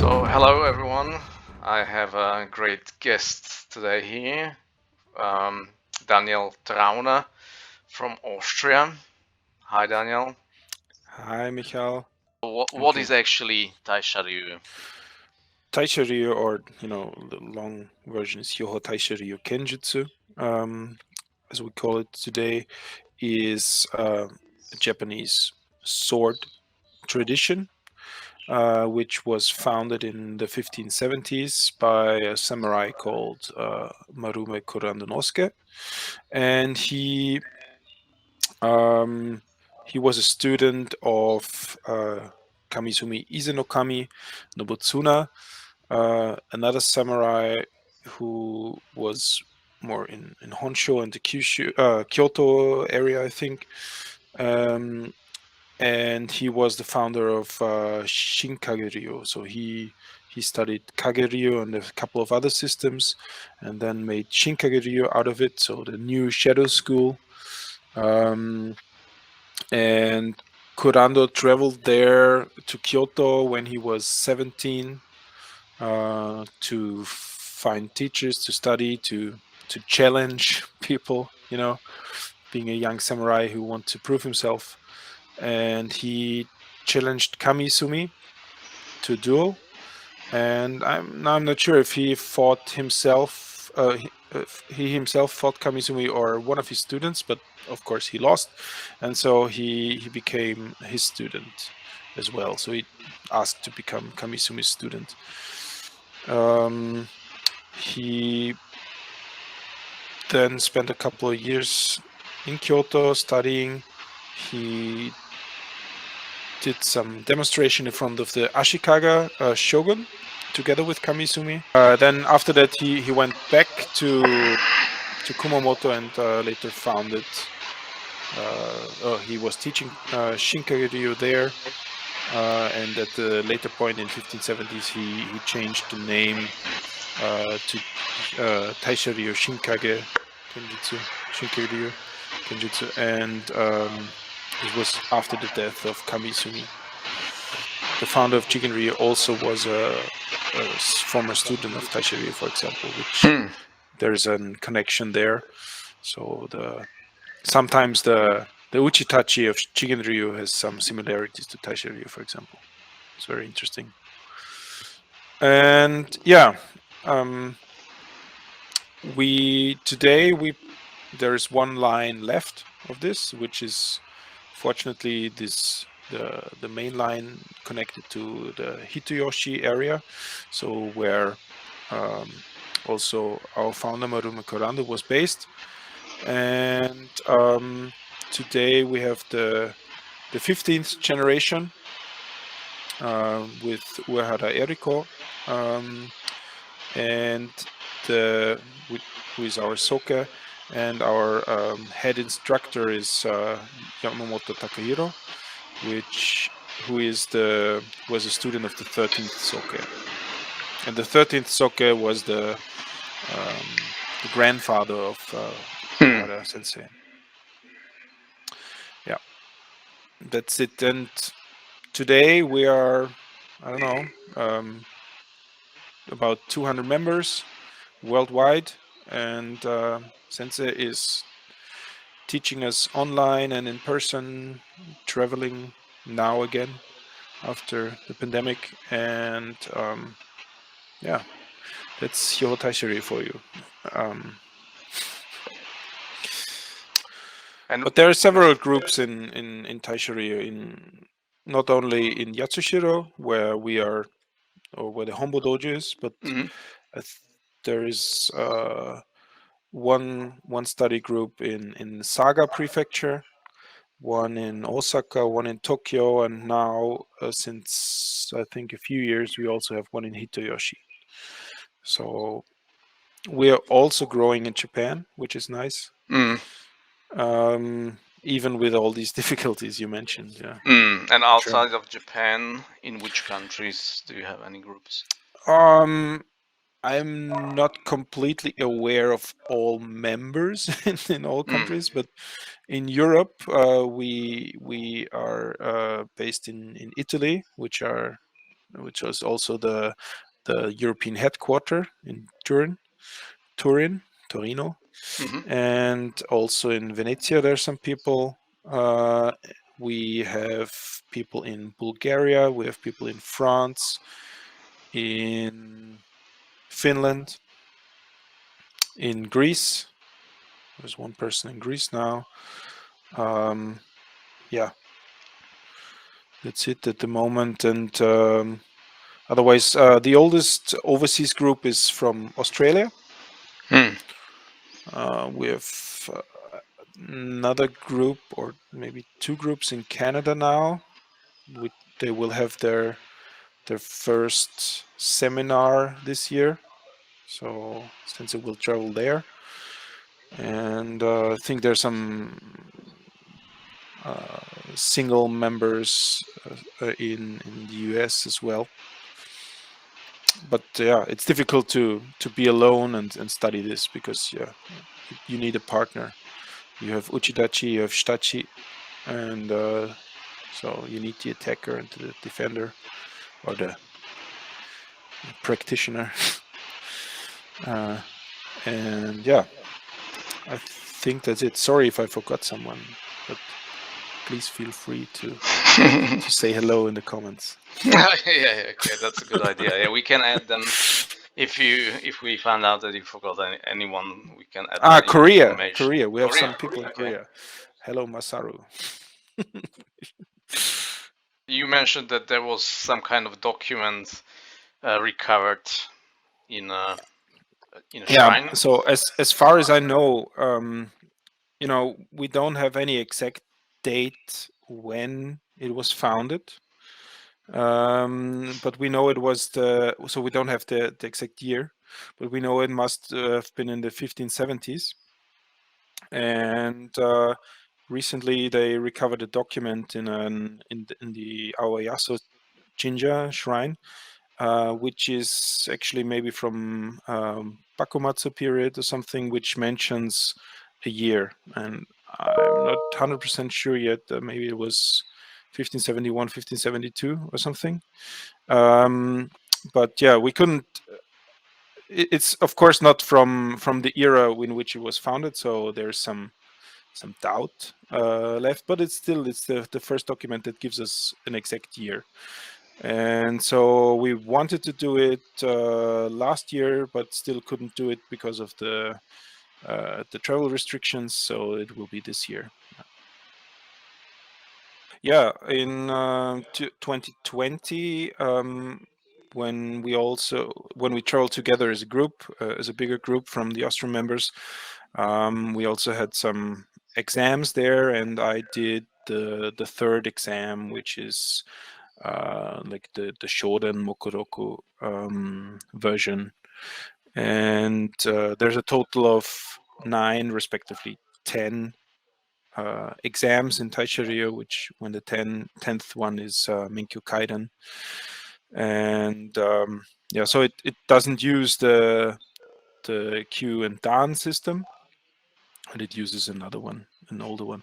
So, hello everyone. I have a great guest today here, um, Daniel Trauner from Austria. Hi, Daniel. Hi, Michael. What Okay. is actually Taisha Ryu? Taisha Ryu, or the long version is Hyoho Taisha Ryu Kenjutsu, as we call it today, is a Japanese sword tradition, which was founded in the 1570s by a samurai called Marume Kuranosuke, and um, he was a student of Kamisumi Izanokami Nobutsuna, another samurai who was more in Honshu and the Kyoto area, I think. Um, and he was the founder of Shinkageryu. So he studied Kageryu and a couple of other systems, and then made Shinkageryu out of it. So the new Shadow School. And Kurando traveled there to Kyoto when he was 17 to find teachers, to study, to challenge people. Being a young samurai who wants to prove himself, and he challenged Kamisumi to a duel. And I'm not sure if he fought himself. He himself fought Kamisumi or one of his students, but of course he lost, and so he became his student as well. So he asked to become Kamisumi's student. He then spent a couple of years in Kyoto studying. He did some demonstration in front of the Ashikaga shogun together with Kamisumi. Then after that, he went back to Kumamoto and later founded. He was teaching Shinkaryu there, and at the later point in 1570s, he changed the name to Taisha Ryu Shinkage Kenjutsu, Shinkaryu Kenjutsu, and it was after the death of Kamisumi. The founder of Jigenryu also was a former student of Taisha Ryu, for example, which there's a connection there. So sometimes the Uchitachi of Jigenryu has some similarities to Taisha Ryu, for example. It's very interesting. And yeah, there is one line left of this, which is fortunately the main line connected to the Hitoyoshi area, so where also our founder Marume Kurando was based. And today we have the 15th generation with Uehara Eriko, and who is our Soke, and our head instructor is Yamamoto Takahiro, who was a student of the 13th Soke, and the 13th Soke was the grandfather of Uehara Sensei. Yeah, that's it. And today we are, I don't know, about 200 members worldwide, and Sensei is teaching us online and in person, traveling now again after the pandemic. And yeah, that's Hyoho Taisha Ryu for you. But there are several groups in Taisha Ryu, in not only in Yatsushiro, where we are, or where the Hombo Dojo is, but there is one study group in Saga Prefecture, one in Osaka, one in Tokyo, and now since I think a few years we also have one in Hitoyoshi. So we are also growing in Japan, which is nice. Even with all these difficulties you mentioned. Yeah. And outside of Japan, in which countries do you have any groups? I'm not completely aware of all members in all countries, but in Europe, we are based in Italy, which are which was also the European headquarter in Torino, Hmm. and also in Venezia. There's some people. We have people in Bulgaria. We have people in France, in Finland, in Greece. There's one person in Greece now. Yeah, that's it at the moment. And otherwise, the oldest overseas group is from Australia. Mm. We have another group, or maybe two groups in Canada now. They will have their first seminar this year. So since it will travel there, and I think there's some single members in the US as well. But yeah, it's difficult to be alone and study this, because yeah, you need a partner. You have Uchidachi, you have Shitachi, and so you need the attacker and the defender, or the practitioner. And yeah, I think that's it. Sorry if I forgot someone, but please feel free to say hello in the comments. Yeah, yeah, okay, that's a good idea. Yeah, we can add them if we find out that you forgot anyone, we can add them in the information. Korea. We have Korea, some people in okay. Korea. Hello, Masaru. You mentioned that there was some kind of document recovered in a Yeah. shrine. So as far as I know, we don't have any exact date when it was founded. But we know it was so we don't have the exact year, but we know it must have been in the 1570s. And recently they recovered a document in the Aoyasu Jinja shrine, which is actually maybe from Bakumatsu period or something, which mentions a year. And I'm not 100% sure yet. Maybe it was 1571, 1572 or something. But yeah, we couldn't. It's of course not from the era in which it was founded, so there's some doubt left. But it's the first document that gives us an exact year. And so we wanted to do it last year, but still couldn't do it because of the travel restrictions. So it will be this year. Yeah, in 2020, when we traveled together as a group, as a bigger group from the Austrian members, we also had some exams there, and I did the third exam, which is like the Shoden Mokoroku version. And there's a total of 9, respectively 10 exams in Taisha Ryu, which when the 10th one is Minkyu Kaiden. And yeah, so it doesn't use the Q and Dan system, and it uses another one, an older one.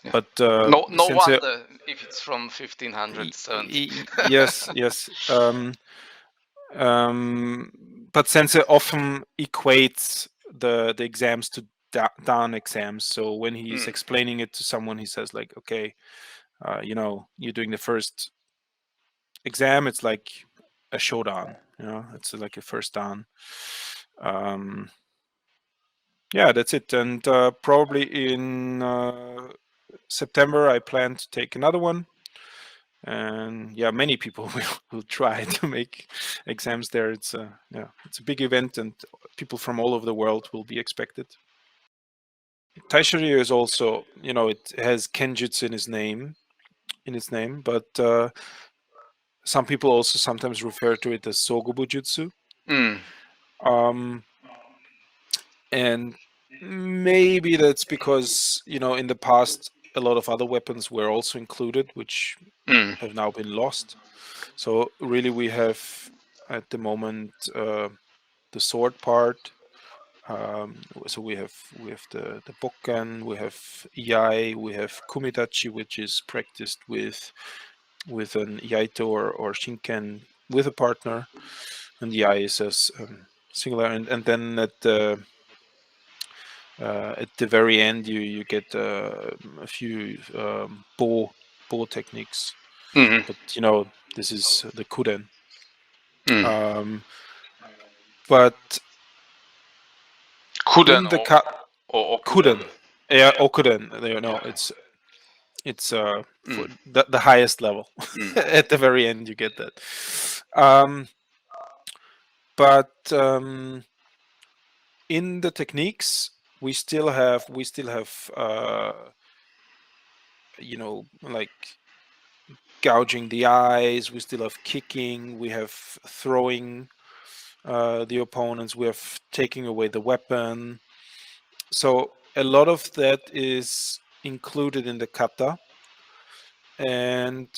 Yeah. But No since wonder if it's from 1570. yes, yes. But Sensei often equates the exams to Dan exams. So when he's Mm. explaining it to someone, he says like, okay, you're doing the first exam, it's like a shodan, it's like a first dan. Yeah, that's it. And probably in September I plan to take another one. And yeah, many people will try to make exams there. It's a big event, and people from all over the world will be expected. Taisha Ryu is also, it has Kenjutsu in its name, but some people also sometimes refer to it as Sogobujutsu. Mm. Um, and maybe that's because, in the past, a lot of other weapons were also included, which Mm. have now been lost. So really we have at the moment the sword part. So we have the Bokken, we have Iai, we have Kumidachi, which is practiced with an Yaito or Shinken with a partner, and the I is as singular. And then at the very end, you get a few bo techniques, Mm. but this is the kuden. Mm. Um, but Kuden in the or Okuden. kuden, yeah, Yeah. okuden. It's Mm. for the highest level. Mm. At the very end, you get that. Um, but in the techniques, we still have like gouging the eyes. We still have kicking. We have throwing the opponents. We have taking away the weapon. So a lot of that is included in the kata, and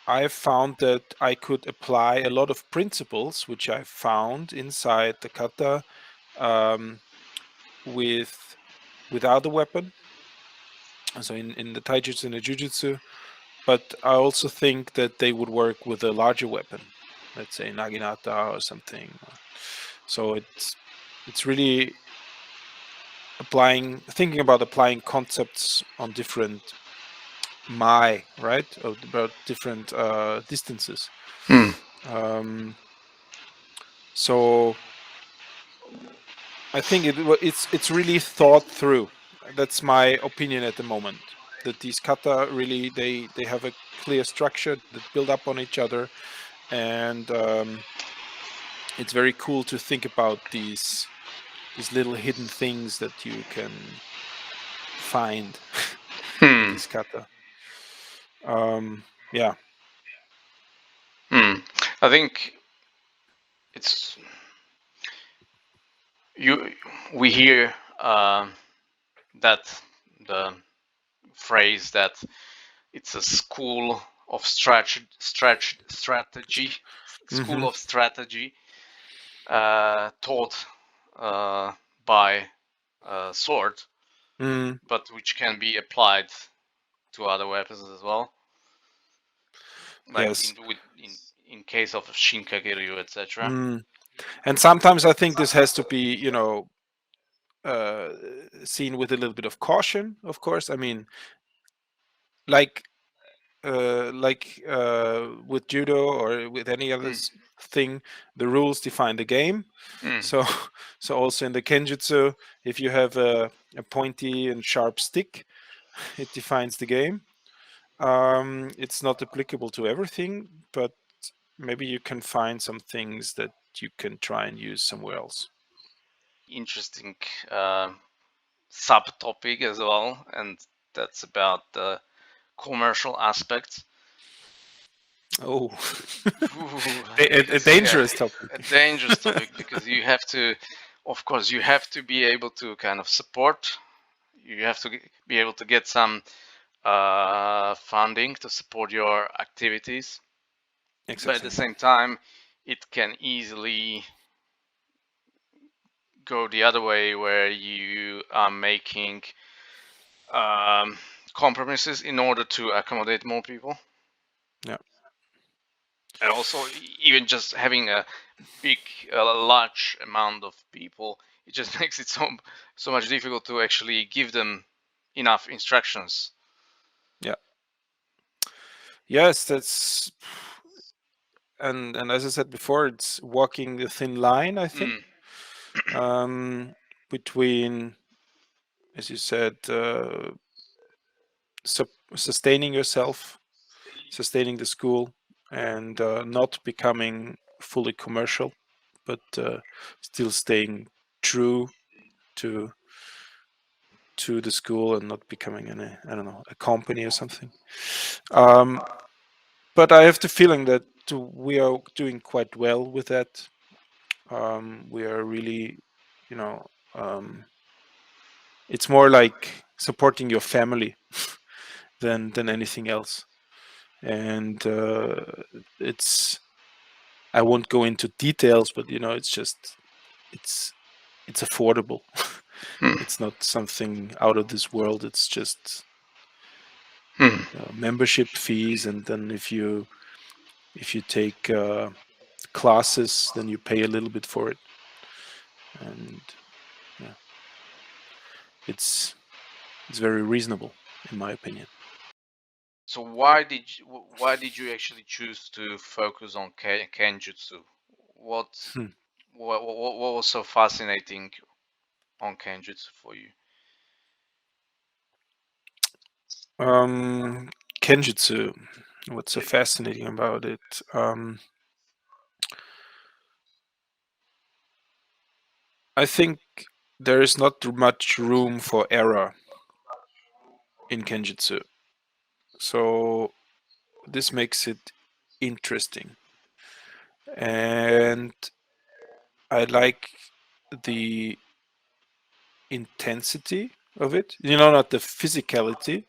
I found that I could apply a lot of principles which I found inside the kata um, with without the weapon. So in the taijutsu and the jujutsu, but I also think that they would work with a larger weapon, let's say naginata or something. So it's really thinking about applying concepts on different right, about different distances. Mm. Um, so I think it's really thought through. That's my opinion at the moment. That these kata really they have a clear structure that build up on each other, and it's very cool to think about these little hidden things that you can find in Hmm. these kata. Yeah. Hmm. I think it's you. We hear that the phrase that it's a school of strategy, school Hmm. of strategy, taught uh, by sword, Mm, but which can be applied to other weapons as well, like yes. in case of Shinkagiryu, etc. Mm. And sometimes I think this has to be, seen with a little bit of caution, of course. I mean, like with judo or with any other Mm. thing, the rules define the game. Mm. So, so also in the kenjutsu, if you have a pointy and sharp stick, it defines the game. It's not applicable to everything, but maybe you can find some things that you can try and use somewhere else. Interesting subtopic as well, and that's about the commercial aspects. Oh, Ooh, a because yeah, dangerous topic. a dangerous topic because you have to, of course, you have to be able to kind of support. You have to be able to get some funding to support your activities, but at the Exactly. same time, it can easily go the other way where you are making um, compromises in order to accommodate more people, Yeah. and also even just having a large amount of people, it just makes it so much difficult to actually give them enough instructions. Yeah. Yes, that's and as I said before, it's walking the thin line, I think, Mm, between, as you said, sustaining yourself, sustaining the school, and not becoming fully commercial, but still staying true to the school and not becoming I don't know, a company or something. Um, but I have the feeling that we are doing quite well with that. We are really, you know, um, it's more like supporting your family than anything else. And it's I won't go into details, but it's just it's it's affordable. mm, It's not something out of this world. It's just mm, membership fees, and then if you If you take classes, then you pay a little bit for it, and yeah, it's it's very reasonable in my opinion. So why did you actually choose to focus on Kenjutsu? What, Hmm. what was so fascinating on Kenjutsu for you? Um, Kenjutsu. What's so fascinating about it? I think there is not much room for error in Kenjutsu, so this makes it interesting, and I like the intensity of it. You know, not the physicality,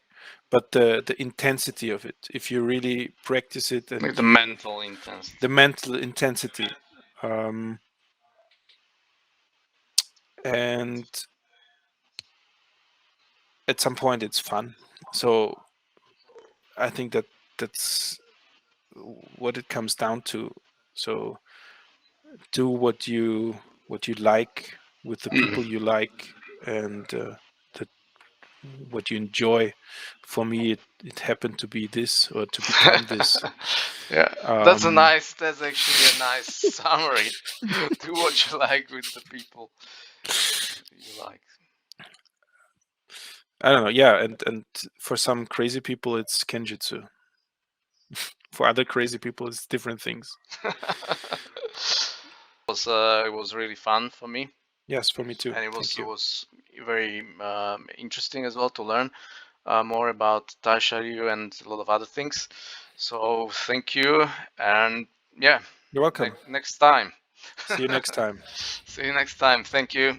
but the intensity of it. If you really practice it and Like the you mental the intensity. mental intensity, um, and at some point it's fun. So I think that that's what it comes down to. So do what you like with the Mm. people you like, and the, what you enjoy. For me, it happened to be this, or to become this. Yeah, um that's actually a nice summary. Do what you like with the people you like. I don't know, yeah, and for some crazy people it's Kenjutsu. For other crazy people it's different things. It was really fun for me, Yes, for me too. and Thank it you. was very interesting as well to learn more about Taisha Ryu and a lot of other things. So thank you, and yeah, You're welcome. next time. See you next time. See you next time. Thank you.